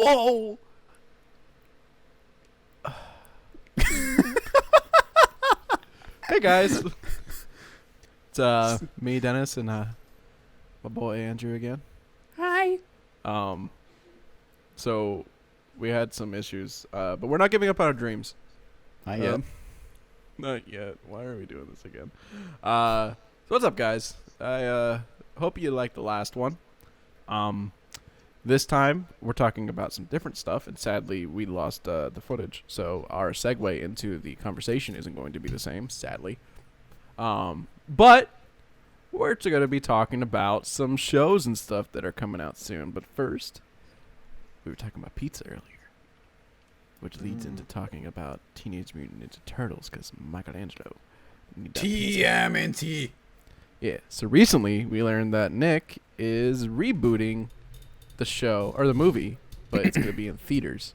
Whoa! Hey guys, it's me, Dennis, and my boy Andrew again. Hi. So we had some issues, but we're not giving up on our dreams. Not yet. Not yet. Why are we doing this again? So what's up, guys? I hope you liked the last one. This time we're talking about some different stuff, and sadly we lost the footage, so our segue into the conversation isn't going to be the same, sadly. But we're going to be talking about some shows and stuff that are coming out soon. But first, we were talking about pizza earlier, which leads into talking about Teenage Mutant Ninja Turtles, because Michelangelo. TMNT. Yeah, so recently we learned that Nick is rebooting the show, or the movie, but it's going to be in theaters.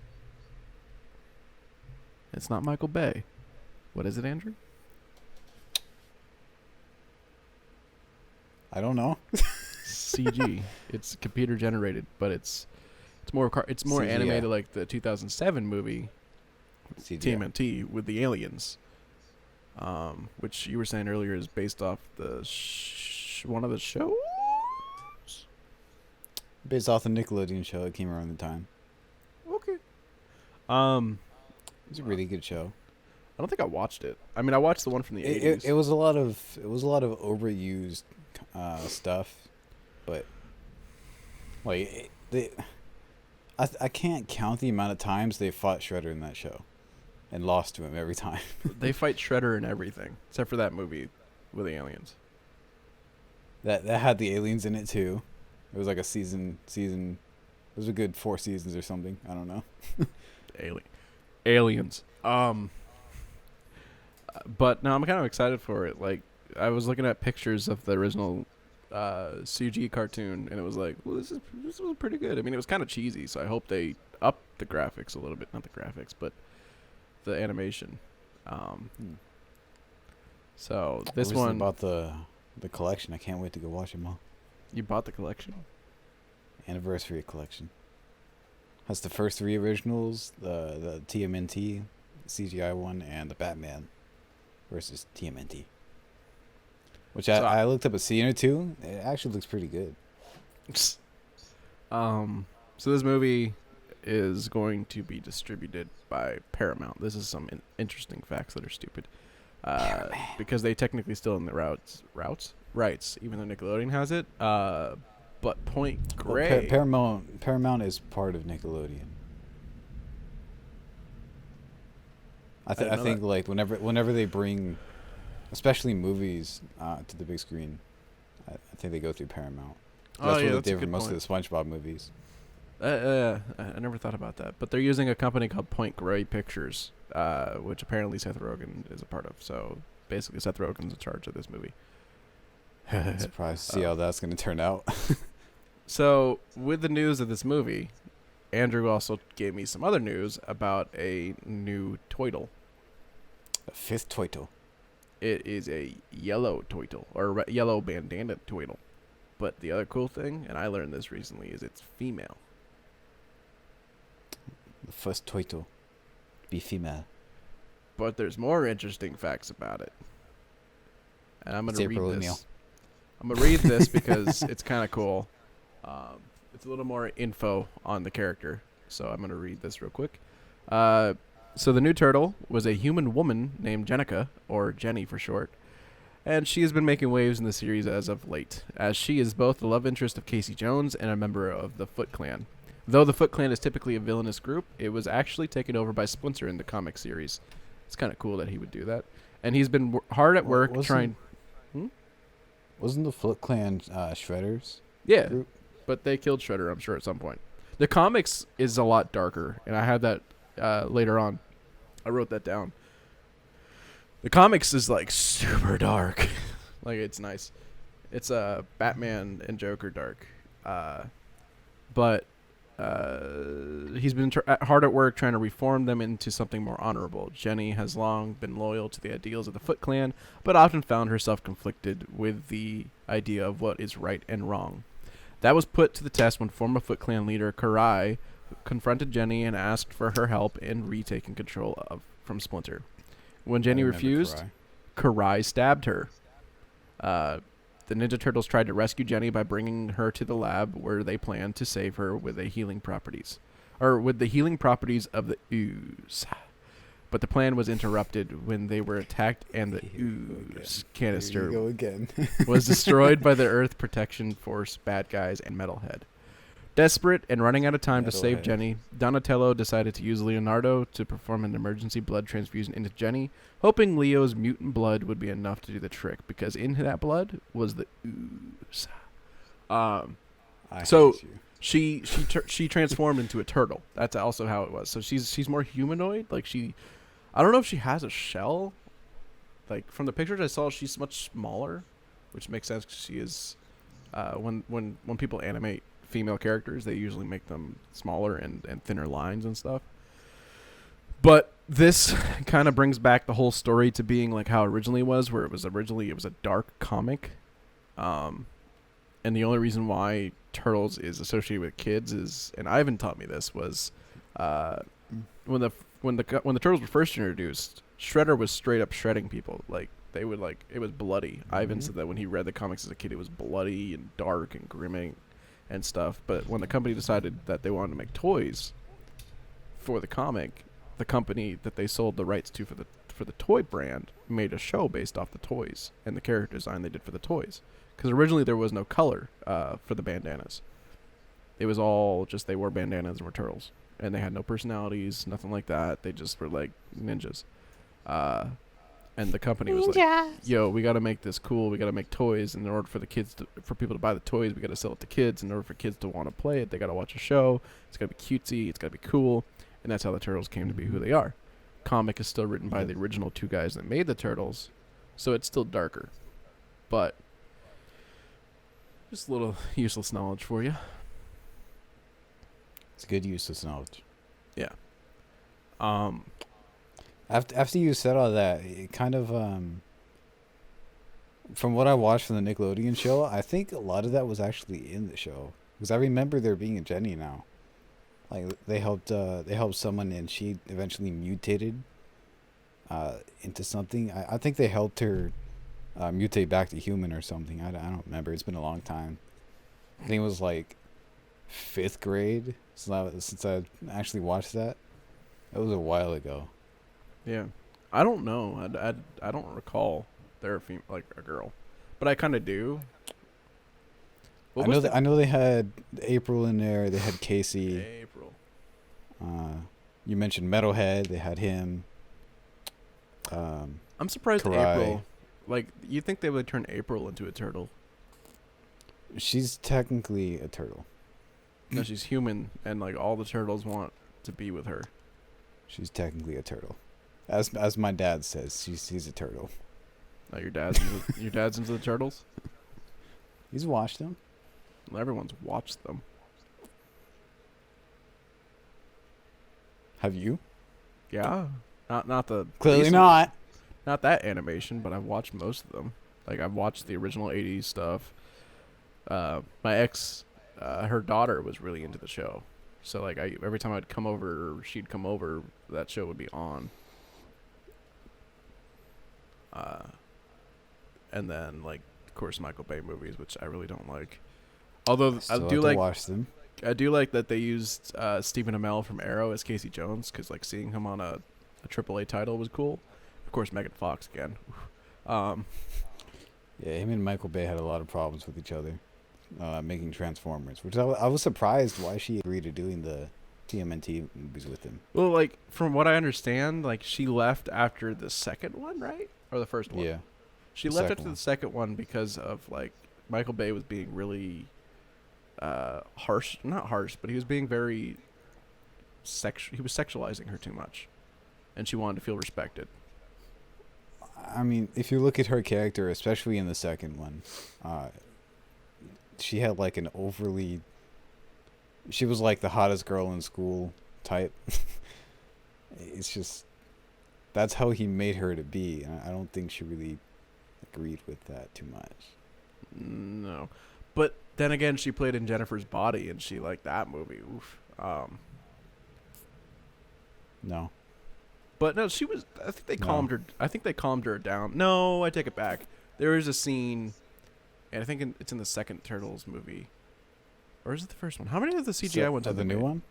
It's not Michael Bay. What is it, Andrew? I don't know. CG. It's computer generated, but it's more CGI. animated like the 2007 movie CGI. TMNT with the aliens, which you were saying earlier is based off the one of the shows. Based off the Nickelodeon show that came around the time. Okay. It was a really good show. I don't think I watched it. I mean, I watched the one from the 80s. It was a lot of overused stuff, but like I can't count the amount of times they fought Shredder in that show, and lost to him every time. They fight Shredder and everything, except for that movie with the aliens. That had the aliens in it too. It was like a season. It was a good 4 seasons or something. I don't know. Aliens. But no, I'm kind of excited for it. Like, I was looking at pictures of the original CG cartoon, and it was like, well, this was pretty good. I mean, it was kind of cheesy, so I hope they up the graphics a little bit. Not the graphics, but the animation. So this one about the collection. I can't wait to go watch them all. You bought the collection? Anniversary collection. Has the first 3 originals, the TMNT, CGI one, and the Batman versus TMNT. Which I looked up a scene or two. It actually looks pretty good. So this movie is going to be distributed by Paramount. This is some interesting facts that are stupid. Because they technically still in the rights, even though Nickelodeon has it. But Point Grey. Well, Paramount is part of Nickelodeon. I think that. Like whenever they bring, especially movies, to the big screen, I think they go through Paramount. That's what they did for most of the SpongeBob movies. I never thought about that, but they're using a company called Point Grey Pictures, which apparently Seth Rogen is a part of. So basically, Seth Rogen's in charge of this movie. I'm surprised to see how that's going to turn out. So with the news of this movie, Andrew also gave me some other news about a new Toidle. A 5th Toidle. It is a yellow Toidle, or yellow bandana Toidle. But the other cool thing, and I learned this recently, is it's female. The first Toidle be female. But there's more interesting facts about it. And I'm going to read this. I'm going to read this because it's kind of cool. It's a little more info on the character. So I'm going to read this real quick. So the new turtle was a human woman named Jenica, or Jenny for short. And she has been making waves in the series as of late, as she is both the love interest of Casey Jones and a member of the Foot Clan. Though the Foot Clan is typically a villainous group, it was actually taken over by Splinter in the comic series. It's kind of cool that he would do that. And he's been hard at work trying... Wasn't the Foot Clan Shredder's? Yeah, group? But they killed Shredder, I'm sure, at some point. The comics is a lot darker, and I had that later on. I wrote that down. The comics is, like, super dark. Like, it's nice. It's Batman and Joker dark. But he's been hard at work trying to reform them into something more honorable. Jenny has long been loyal to the ideals of the Foot Clan, but often found herself conflicted with the idea of what is right and wrong. That was put to the test when former Foot Clan leader Karai confronted Jenny and asked for her help in retaking control from Splinter. When Jenny I remember refused, Karai stabbed her. The Ninja Turtles tried to rescue Jenny by bringing her to the lab where they planned to save her with the healing properties of the ooze. But the plan was interrupted when they were attacked and the ooze canister was destroyed by the Earth Protection Force bad guys and Metalhead. Desperate and running out of time to save Jenny, Donatello decided to use Leonardo to perform an emergency blood transfusion into Jenny, hoping Leo's mutant blood would be enough to do the trick, because in that blood was the ooze. So she transformed into a turtle. That's also how it was. So she's more humanoid. Like I don't know if she has a shell. Like from the pictures I saw, she's much smaller, which makes sense because she is. When people animate female characters, they usually make them smaller and thinner lines and stuff. But this kind of brings back the whole story to being like how it originally was, where it was a dark comic, and the only reason why Turtles is associated with kids is, and Ivan taught me this, was when the Turtles were first introduced, Shredder was straight up shredding people. Like they would it was bloody. Ivan said that when he read the comics as a kid, it was bloody and dark and grimming and stuff. But when the company decided that they wanted to make toys for the comic, the company that they sold the rights to for the toy brand made a show based off the toys and the character design they did for the toys. Because originally there was no color for the bandanas. It was all just they wore bandanas and were turtles. And they had no personalities, nothing like that. They just were like ninjas. And the company was like, yo, we got to make this cool. We got to make toys. And in order for for people to buy the toys, we got to sell it to kids. In order for kids to want to play it, they got to watch a show. It's got to be cutesy. It's got to be cool. And that's how the Turtles came to be who they are. Comic is still written by the original two guys that made the Turtles. So it's still darker. But just a little useless knowledge for you. It's good useless knowledge. Yeah. After you said all that, it kind of from what I watched from the Nickelodeon show, I think a lot of that was actually in the show, because I remember there being a Jenny now. Like they helped someone and she eventually mutated into something. I think they helped her mutate back to human or something. I don't remember. It's been a long time. I think it was like 5th grade since I actually watched that. It was a while ago. Yeah, I don't know. I don't recall they're a girl, but I kind of do. I know they had April in there. They had Casey. April. You mentioned Metalhead. They had him. I'm surprised Karai. April. Like, you think they would turn April into a turtle? She's technically a turtle. No, she's human, and like all the turtles want to be with her. She's technically a turtle, as my dad says. He's a turtle. Like your dad's into the turtles. He's watched them. Well, everyone's watched them. Have you? Yeah, not the clearly not that animation, but I've watched most of them. Like I've watched the original '80s stuff. My ex, her daughter was really into the show, so like every time I'd come over or she'd come over, that show would be on. And then like of course Michael Bay movies, which I really don't like. Although I do like watch them. I do like that they used Stephen Amell from Arrow as Casey Jones, because like seeing him on a AAA title was cool. Of course, Megan Fox again. Yeah, him and Michael Bay had a lot of problems with each other, making Transformers, which I was surprised why she agreed to doing the TMNT movies with him. Well, like from what I understand, like she left after the second one, right? Or the first one? Yeah. She left after the second one because of like Michael Bay was being really harsh, not harsh, but he was being very he was sexualizing her too much, and she wanted to feel respected. I mean, if you look at her character, especially in the second one, she had like an overly, she was like the hottest girl in school type. It's just, that's how he made her to be, and I don't think she really agreed with that too much. No, but then again, she played in Jennifer's Body, and she liked that movie. Oof. No. But no, she was. I think they No. calmed her. I think they calmed her down. No, I take it back. There is a scene, and I think it's in the second Turtles movie, or is it the first one? How many of the CGI ones have the they new made? one?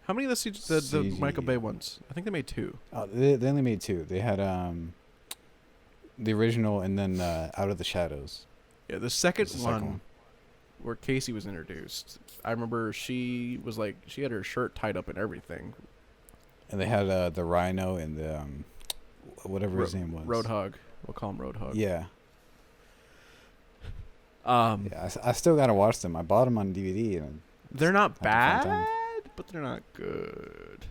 How many of the Michael Bay ones? I think they made 2. They only made 2. They had the original and then Out of the Shadows. Yeah, the second Second one, one. where Casey was introduced. I remember she was like she had her shirt tied up and everything. And they had the Rhino and the whatever his name was. Roadhog. We'll call him Roadhog. Yeah. Yeah, I still gotta watch them. I bought them on DVD and they're not had a fun time. bad, but they're not good.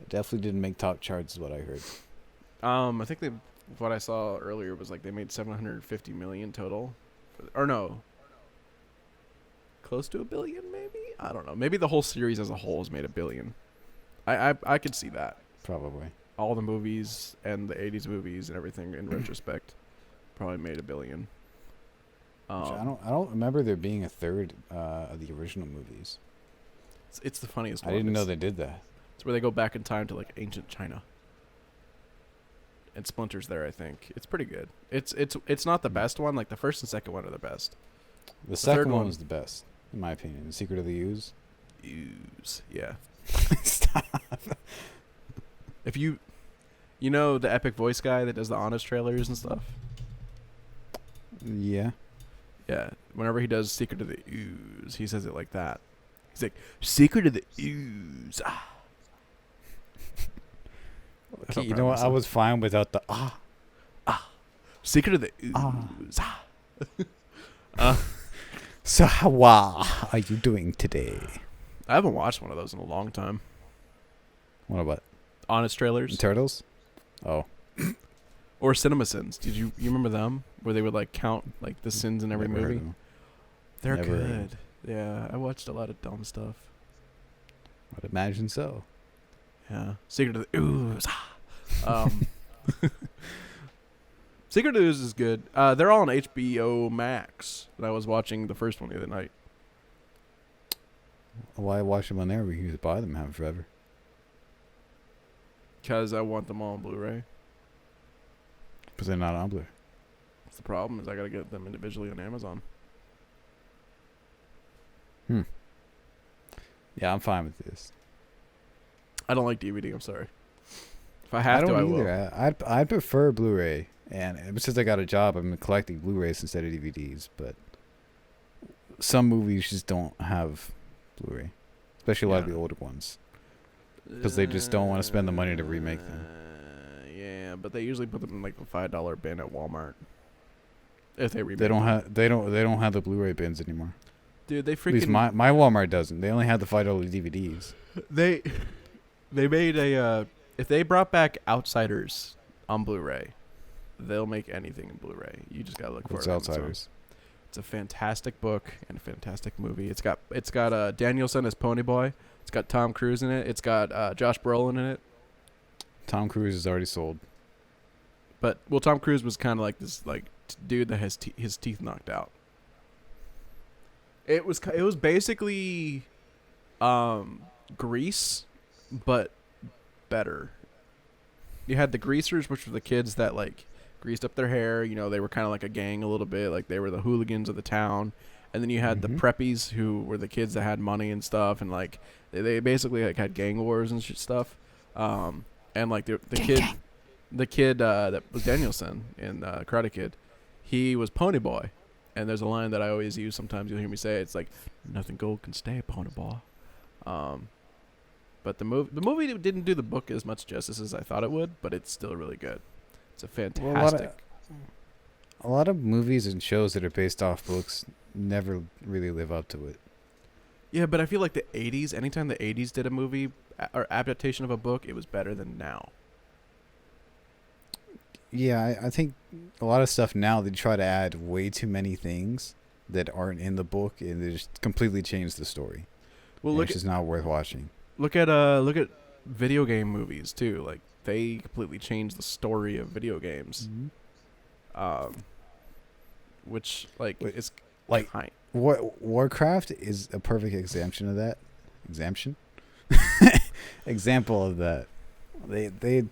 it definitely didn't make top charts, is what I heard. I think what I saw earlier was like they made 750 million total, or no, close to $1 billion maybe. I don't know. Maybe the whole series as a whole has made $1 billion. I could see that. Probably. All the movies and the 80s movies and everything in retrospect probably made $1 billion. I don't remember there being a third of the original movies. It's the funniest I one. didn't know they did that. It's where they go back in time to like ancient China. And Splinter's there, I think. It's pretty good. It's not the best one. Like the first and second one are the best. The third second one one was the best, in my opinion. The Secret of the Ooze. Yeah. Stop. If you know the epic voice guy that does the Honest trailers and stuff? Yeah. Yeah. Whenever he does Secret of the Ooze, he says it like that. He's like, Secret of the Ooze. Ah. Okay, you know what? I was fine without the Secret of the Ooze. Ah. So how are you doing today? I haven't watched one of those in a long time. What about Honest trailers. Turtles? Oh. Or Cinema Sins. Did you remember them? Where they would like count like the sins in every Never heard movie? of them. They're Never heard of good. Yeah, I watched a lot of dumb stuff. I'd imagine so. Yeah. Secret of the Ooze. Secret of the Ooze is good. They're all on HBO Max. And I was watching the first one the other night. Why watch them on there? We can just buy them and have them forever. Because I want them all on Blu-ray. But they're not on Blu. That's the problem, is I got to get them individually on Amazon. Yeah, I'm fine with this. I don't like DVD, I'm sorry. If I have to, I will. I'd prefer Blu-ray. And since I got a job, I'm collecting Blu-rays instead of DVDs. But some movies just don't have Blu-ray. Especially a lot of the older ones. Because they just don't want to spend the money to remake them. Yeah, but they usually put them in like the $5 bin at Walmart. If they remake They don't them. they don't have the Blu-ray bins anymore. Dude, they At least freaking my Walmart doesn't. They only have the $5 DVDs. they made a if they brought back Outsiders on Blu-ray, they'll make anything in Blu-ray. You just gotta look for What's it. on Amazon. Outsiders? It's a fantastic book and a fantastic movie. It's got Danielson as Ponyboy. It's got Tom Cruise in it. It's got Josh Brolin in it. Tom Cruise is already sold. But Tom Cruise was kind of like this dude that has his teeth knocked out. It was basically Grease, but better. You had the greasers, which were the kids that like greased up their hair. You know, they were kind of like a gang a little bit. Like they were the hooligans of the town. And then you had the preppies, who were the kids that had money and stuff, and like they basically like had gang wars and stuff. And like the kid that was Danielson in Karate Kid, he was Ponyboy. And there's a line that I always use. Sometimes you'll hear me say it. It's like, nothing gold can stay, Ponyboy. But the movie didn't do the book as much justice as I thought it would, but it's still really good. It's a fantastic. A lot of movies and shows that are based off books never really live up to it. Yeah, but I feel like the 80s, anytime the 80s did a movie or adaptation of a book, it was better than now. Yeah, I think a lot of stuff now, they try to add way too many things that aren't in the book, and they just completely change the story. Well, it's just not worth watching. Look at video game movies too. Like they completely changed the story of video games. Which is like Warcraft is a perfect exemption of that. example of that. They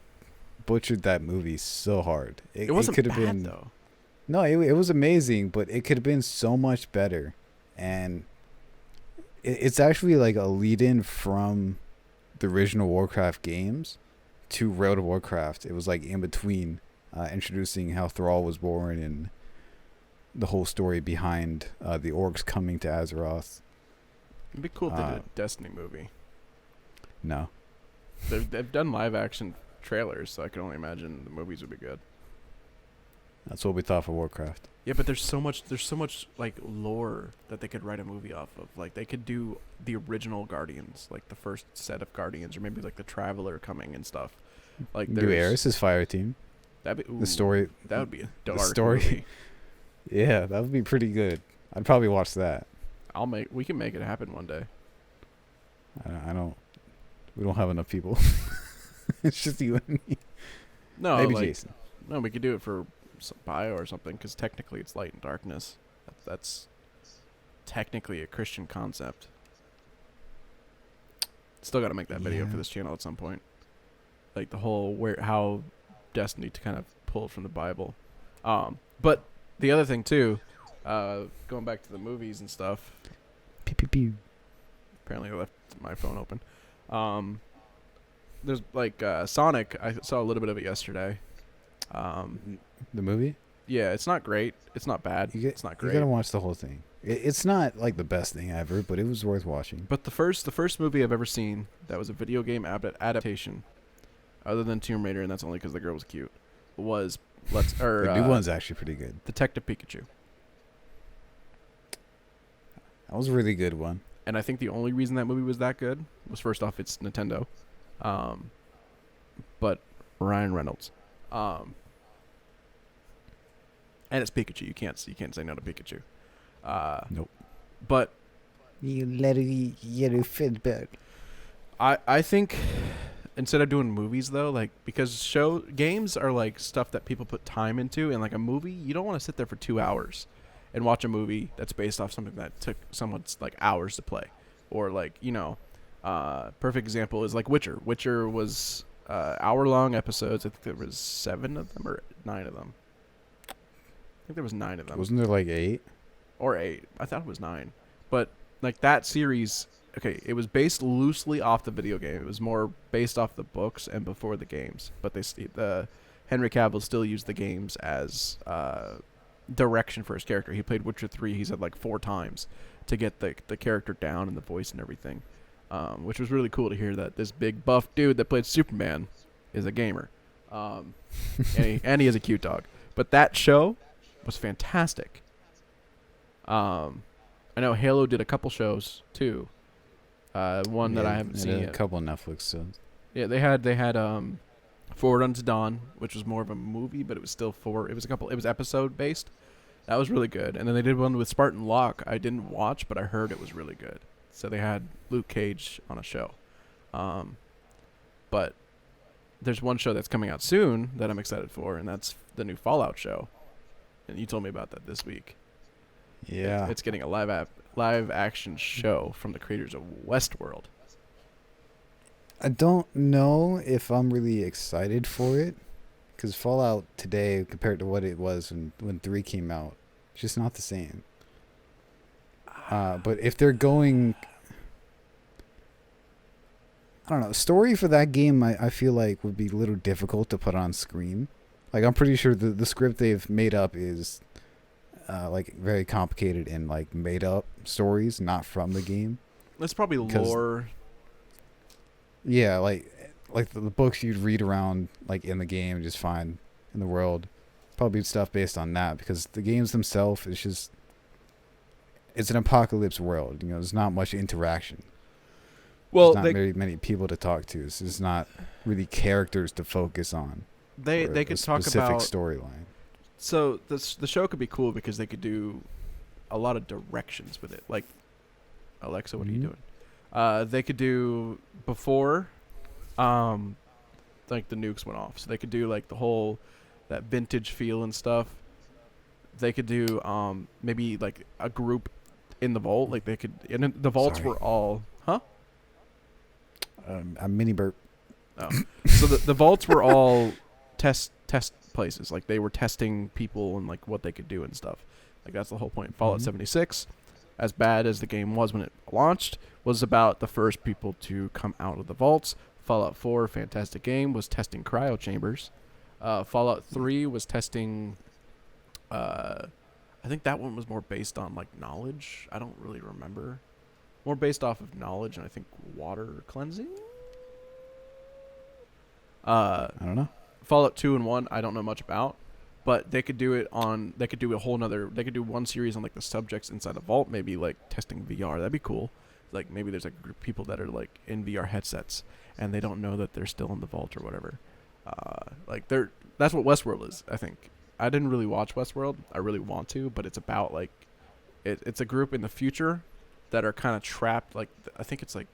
butchered that movie so hard. It wasn't could have bad been though. no, it was amazing, but it could have been so much better. And it's actually like a lead-in from the original Warcraft games to World of Warcraft. It was like in between, introducing how Thrall was born and the whole story behind the orcs coming to Azeroth. It'd be cool if they did a Destiny movie. No. They've done live action trailers, so I can only imagine the movies would be good. That's what we thought for Warcraft. Yeah, but there's so much like lore that they could write a movie off of. Like they could do the original Guardians, like the first set of Guardians, or maybe like the Traveler coming and stuff. Like do Eris's fire team. That'd be the story. That would be a dark story. movie. Yeah, that would be pretty good. I'd probably watch that. We can make it happen one day. I don't. We don't have enough people. It's just you and me. No, maybe like, Jason. No, we could do it for Bio or something, because technically it's light and darkness. That's technically a Christian concept. Still got to make that video for this channel at some point. Like the whole how Destiny to kind of pull from the Bible. But the other thing too, going back to the movies and stuff. Pew, pew, pew. Apparently I left my phone open. There's like Sonic. I saw a little bit of it yesterday. The movie? Yeah, it's not great. It's not bad. It's not great. You gotta watch the whole thing. It's not like the best thing ever, but it was worth watching. But the first movie I've ever seen that was a video game adaptation, other than Tomb Raider, and that's only because the girl was cute, was the new one's actually pretty good. Detective Pikachu. That was a really good one. And I think the only reason that movie was that good was, first off, it's Nintendo, but Ryan Reynolds, and it's Pikachu. You can't say no to Pikachu. Nope. But you little yellow Fitbit. I think instead of doing movies though, like, because games are like stuff that people put time into, and like a movie, you don't want to sit there for 2 hours and watch a movie that's based off something that took someone's like hours to play, or like, perfect example is like Witcher. Witcher was hour-long episodes. I think there was 7 of them or 9 of them. I think there was 9 of them. Wasn't there like 8? Or 8. I thought it was 9. But like that series, okay, it was based loosely off the video game. It was more based off the books and before the games. But Henry Cavill still used the games as direction for his character. He played Witcher 3, he said, like 4 times to get the character down and the voice and everything. Which was really cool to hear that this big buff dude that played Superman is a gamer. And he is a cute dog. But that show was fantastic. I know Halo did a couple shows too. One that I haven't seen yet. A couple of Netflix shows. Yeah, they had Forward Unto Dawn, which was more of a movie, but it was still it was episode based. That was really good. And then they did one with Spartan Locke. I didn't watch, but I heard it was really good. So they had Luke Cage on a show. But there's one show that's coming out soon that I'm excited for, and that's the new Fallout show. And you told me about that this week. Yeah. It's getting a live action show from the creators of Westworld. I don't know if I'm really excited for it, because Fallout today, compared to what it was when 3 came out, it's just not the same. But if they're going, I don't know, story for that game, I feel like would be a little difficult to put on screen. Like, I'm pretty sure the script they've made up is like very complicated and like made up stories, not from the game. That's probably lore. Yeah, like the books you'd read around like in the game, just find in the world, probably stuff based on that, because the games themselves it's an apocalypse world. There's not much interaction. Well, there's not very many people to talk to. So there's not really characters to focus on. They could talk about specific storyline. So the show could be cool because they could do a lot of directions with it. Like, Alexa, what are you doing? They could do before, like the nukes went off. So they could do like the whole that vintage feel and stuff. They could do maybe like a group in the vault. Like they could, and the vaults were all, huh? A mini burp. Oh. So the vaults were all test places. Like, they were testing people and, like, what they could do and stuff. Like, that's the whole point. Fallout 76, as bad as the game was when it launched, was about the first people to come out of the vaults. Fallout 4, fantastic game, was testing cryo chambers. Fallout 3 was testing... I think that one was more based on, like, knowledge. I don't really remember. More based off of knowledge and I think water cleansing? I don't know. Fallout 2 and 1, I don't know much about. But they could do it on... They could do a whole nother... They could do one series on, like, the subjects inside a vault. Maybe, like, testing VR. That'd be cool. Like, maybe there's, like, a group of people that are, like, in VR headsets. And they don't know that they're still in the vault or whatever. Like, they're... That's what Westworld is, I think. I didn't really watch Westworld. I really want to, but it's about, like, it's a group in the future that are kind of trapped. Like, I think it's like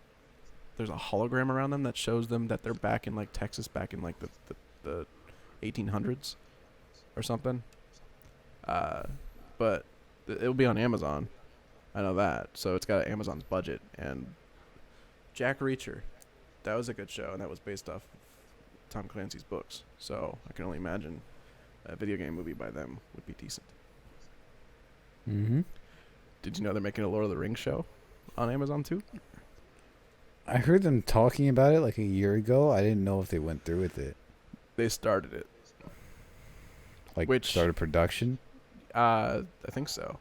there's a hologram around them that shows them that they're back in, like, Texas, back in, like, the 1800s or something. But it'll be on Amazon. I know that. So it's got Amazon's budget. And Jack Reacher, that was a good show, and that was based off Tom Clancy's books. So I can only imagine a video game movie by them would be decent. Mm-hmm. Did you know they're making a Lord of the Rings show on Amazon too? I heard them talking about it like a year ago. I didn't know if they went through with it. They started it. Like, started production? I think so.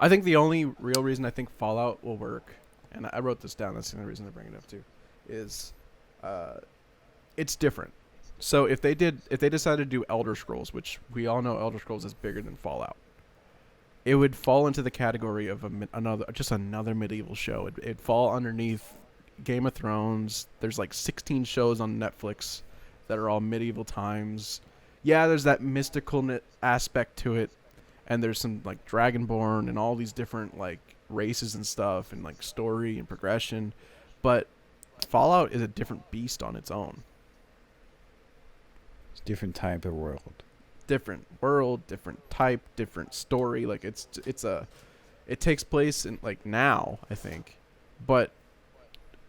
I think the only real reason I think Fallout will work, and I wrote this down, that's the only reason I bring it up too, is it's different. So if they decided to do Elder Scrolls, which we all know Elder Scrolls is bigger than Fallout, it would fall into the category of another medieval show. It'd fall underneath Game of Thrones. There's like 16 shows on Netflix that are all medieval times. Yeah, there's that mystical aspect to it, and there's some like Dragonborn and all these different like races and stuff, and like story and progression. But Fallout is a different beast on its own. It's a different type of world. Different world, different type, different story. Like it takes place in like now, I think, but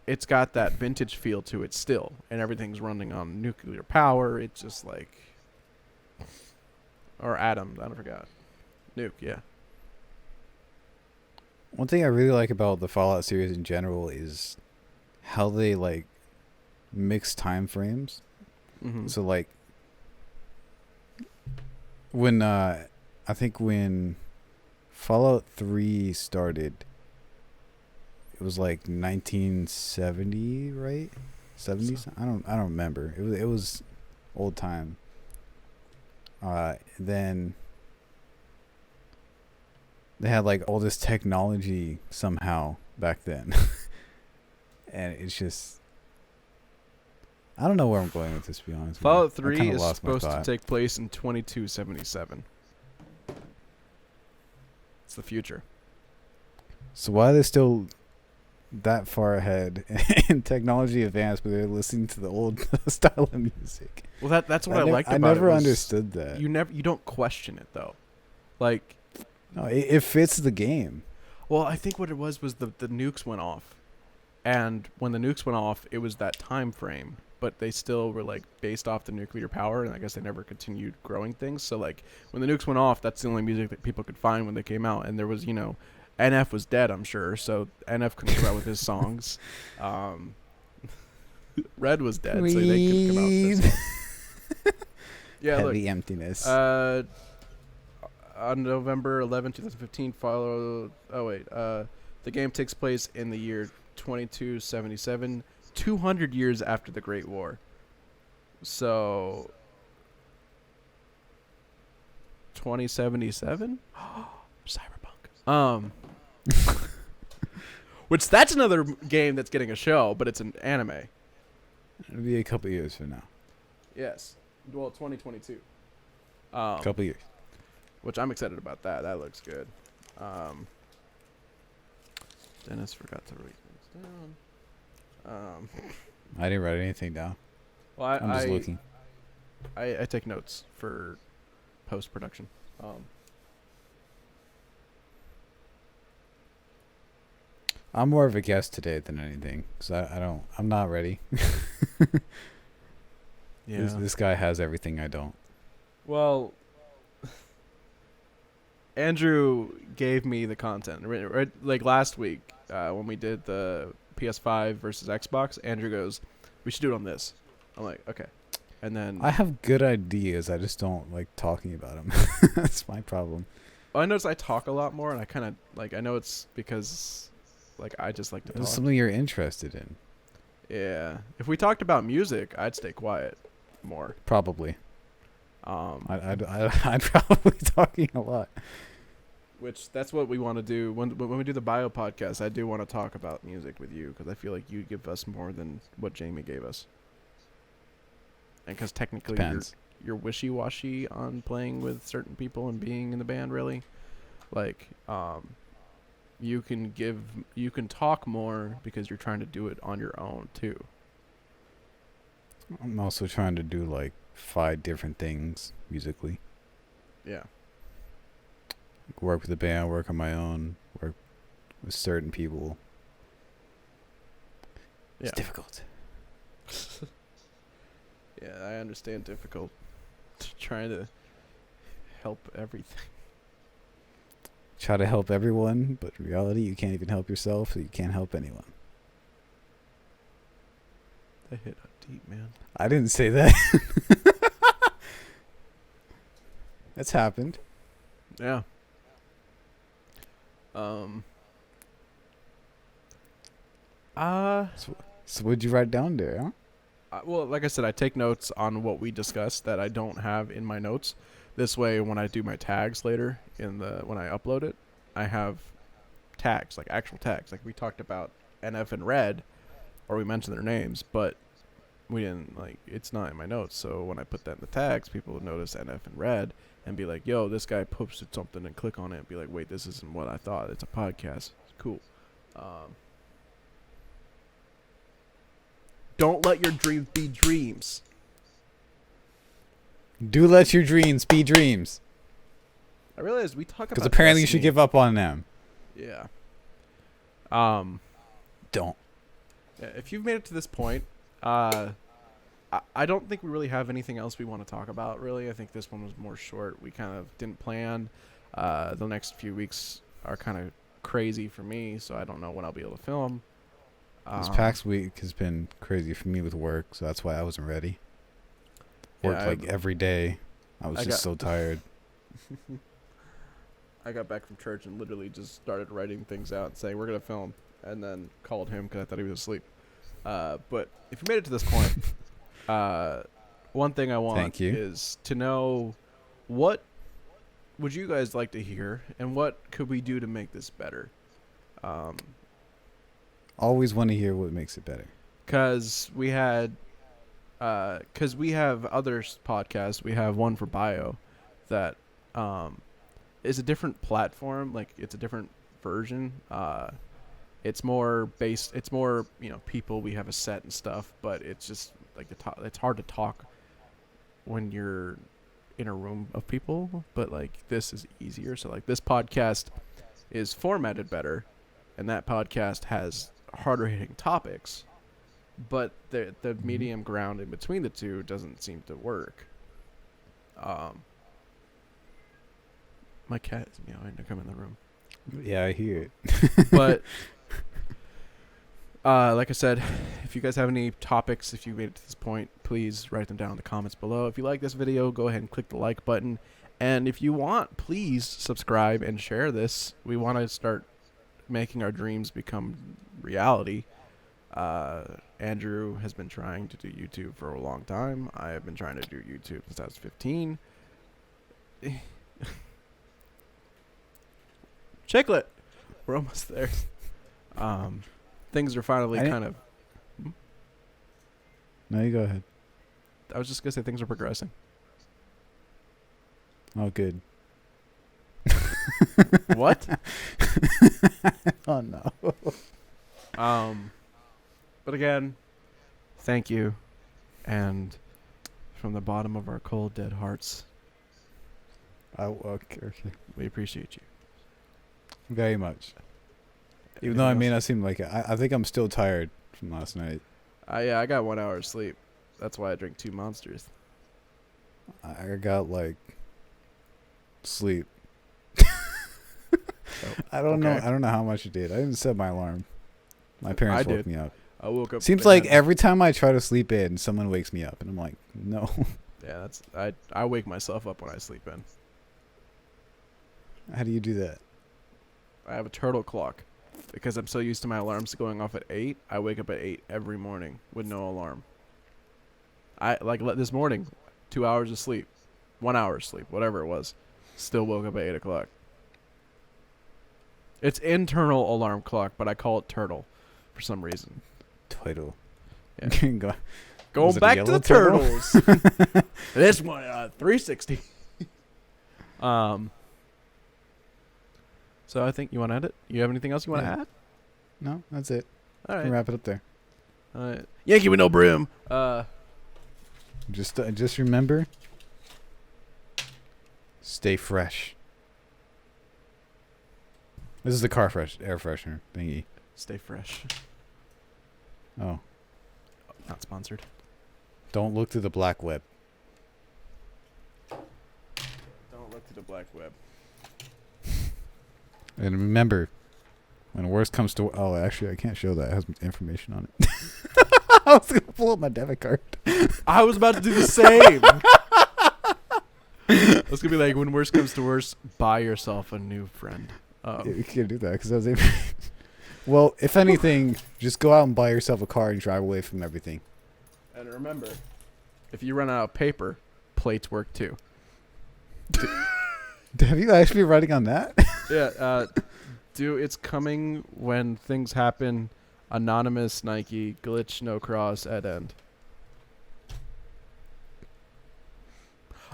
it's got that vintage feel to it still, and everything's running on nuclear power. It's just like, or atoms. I forgot. Nuke, yeah. One thing I really like about the Fallout series in general is how they like mix time frames. Mm-hmm. So like when I think when Fallout 3 started, it was like 1970, right? 70s? I don't remember. It was old time. Then they had like all this technology somehow back then. And it's just, I don't know where I'm going with this, to be honest. Fallout 3 is supposed to take place in 2277. It's the future. So why are they still that far ahead in technology advanced, but they're listening to the old style of music? Well, that's what I liked about it. I never understood that. You don't question it though. Like, no, it fits the game. Well, I think what it was the nukes went off. And when the nukes went off, it was that time frame, but they still were like based off the nuclear power, and I guess they never continued growing things. So like when the nukes went off, that's the only music that people could find when they came out, and there was, you know, NF was dead, I'm sure, so NF couldn't come out with his songs. Red was dead, so they couldn't come out with this. Yeah, heavy emptiness. On November 11, 2015, the game takes place in the year 2277, 200 years after the Great War. So 2077? Cyberpunk. Which that's another game that's getting a show, but it's an anime. It'll be a couple years from now. Yes. Well, 2022. Couple years. Which I'm excited about that. That looks good. Dennis forgot to write things down. I didn't write anything down. Well, I'm just looking. I take notes for post-production. I'm more of a guest today than anything, because I'm not ready. Yeah. This guy has everything I don't. Well, Andrew gave me the content. Right, like last week, when we did the PS5 versus Xbox, Andrew goes, "We should do it on this." I'm like, "Okay." And then I have good ideas. I just don't like talking about them. That's my problem. I notice I talk a lot more, and I kind of like. I know it's because, like, I just like to talk. It's something you're interested in. Yeah. If we talked about music, I'd stay quiet more. Probably. I'd probably talking a lot. Which that's what we want to do when we do the bio podcast. I do want to talk about music with you because I feel like you give us more than what Jamie gave us. And because technically you're wishy-washy on playing with certain people and being in the band, really. Like, you can talk more because you're trying to do it on your own too. I'm also trying to do like 5 different things musically. Yeah. Work with the band, work on my own, work with certain people. It's difficult. Yeah, I understand difficult. Trying to help everything. Try to help everyone, but in reality, you can't even help yourself, so you can't help anyone. That hit deep, man. I didn't say that. That's happened. Yeah. So what'd you write down there, huh? Well, like I said, I take notes on what we discussed that I don't have in my notes. This way, when I do my tags later when I upload it, I have tags, like actual tags. Like we talked about NF and Red, or we mentioned their names, but we didn't, like, it's not in my notes. So when I put that in the tags, people would notice NF and Red and be like, yo, this guy posted something, and click on it and be like, wait, this isn't what I thought. It's a podcast. It's cool. Don't let your dreams be dreams. Do let your dreams be dreams. I realized we talk about because apparently destiny. You should give up on them. Yeah. Don't. Yeah, if you've made it to this point, I don't think we really have anything else we want to talk about, really. I think this one was more short. We kind of didn't plan. The next few weeks are kind of crazy for me, so I don't know when I'll be able to film. This past week has been crazy for me with work, so that's why I wasn't ready. Worked every day. I was just so tired. I got back from church and literally just started writing things out and saying, we're going to film, and then called him because I thought he was asleep. But if you made it to this point, one thing I want is to know, what would you guys like to hear, and what could we do to make this better? Always want to hear what makes it better. Because we have other podcasts. We have one for bio that is a different platform. Like, it's a different version. It's more based. It's more, people. We have a set and stuff, but it's just like it's hard to talk when you're in a room of people. But like, this is easier. So like, this podcast is formatted better, and that podcast has harder hitting topics, but the medium ground in between the two doesn't seem to work. My cat is meowing to come in the room. Yeah, I hear it. But like I said, if you guys have any topics, if you made it to this point, please write them down in the comments below. If you like this video, go ahead and click the like button, and if you want, please subscribe and share this. We want to start making our dreams become reality. Andrew has been trying to do YouTube for a long time. I have been trying to do YouTube since I was 15. Chiclet! We're almost there. Things are finally kind of... No, you go ahead. I was just going to say things are progressing. Oh, good. What? Oh, no. But again, thank you. And from the bottom of our cold, dead hearts, Okay. we appreciate you. Very much. Even though I may not seem like it, I think I'm still tired from last night. Yeah, I got 1 hour of sleep. That's why I drink 2 Monsters. I got like sleep. I don't know. I don't know how much you did. I didn't set my alarm. My parents woke me up. I woke up. Seems like every time I try to sleep in, someone wakes me up, and I'm like, no. Yeah, I wake myself up when I sleep in. How do you do that? I have a turtle clock. Because I'm so used to my alarms going off at 8, I wake up at 8 every morning with no alarm. This morning, 2 hours of sleep, 1 hour of sleep, whatever it was, still woke up at 8 o'clock. It's internal alarm clock, but I call it turtle for some reason. Turtle. Yeah. Going back to the turtles. This one, 360. So I think you want to end it? You have anything else you want to add? No, that's it. All right. We'll wrap it up there. All right. Yankee with no brim. Just remember, stay fresh. This is the air freshener thingy. Stay fresh. Oh. Not sponsored. Don't look through the black web. Don't look through the black web. And remember, when worst comes to... Oh, actually, I can't show that. It has information on it. I was going to pull up my debit card. I was about to do the same. I was going to be like, when worst comes to worst, buy yourself a new friend. Yeah, you can't do that because I was able... Well, if anything, just go out and buy yourself a car and drive away from everything. And remember, if you run out of paper, plates work too. Have you actually been writing on that? Yeah, It's coming when things happen. Anonymous Nike glitch no cross at end.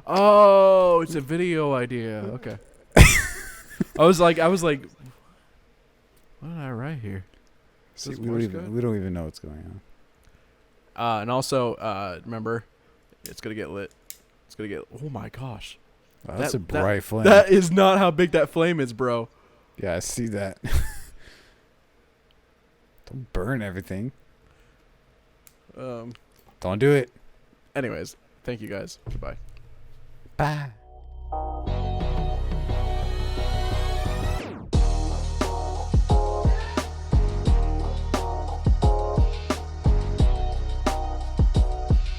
Oh, it's a video idea. Okay. I was like, what did I write here? See, we don't even know what's going on. And also, remember, it's gonna get lit. It's gonna get. Oh my gosh. Wow, that's a bright flame. That is not how big that flame is, bro. Yeah, I see that. Don't burn everything. Don't do it. Anyways, thank you guys. Goodbye. Bye.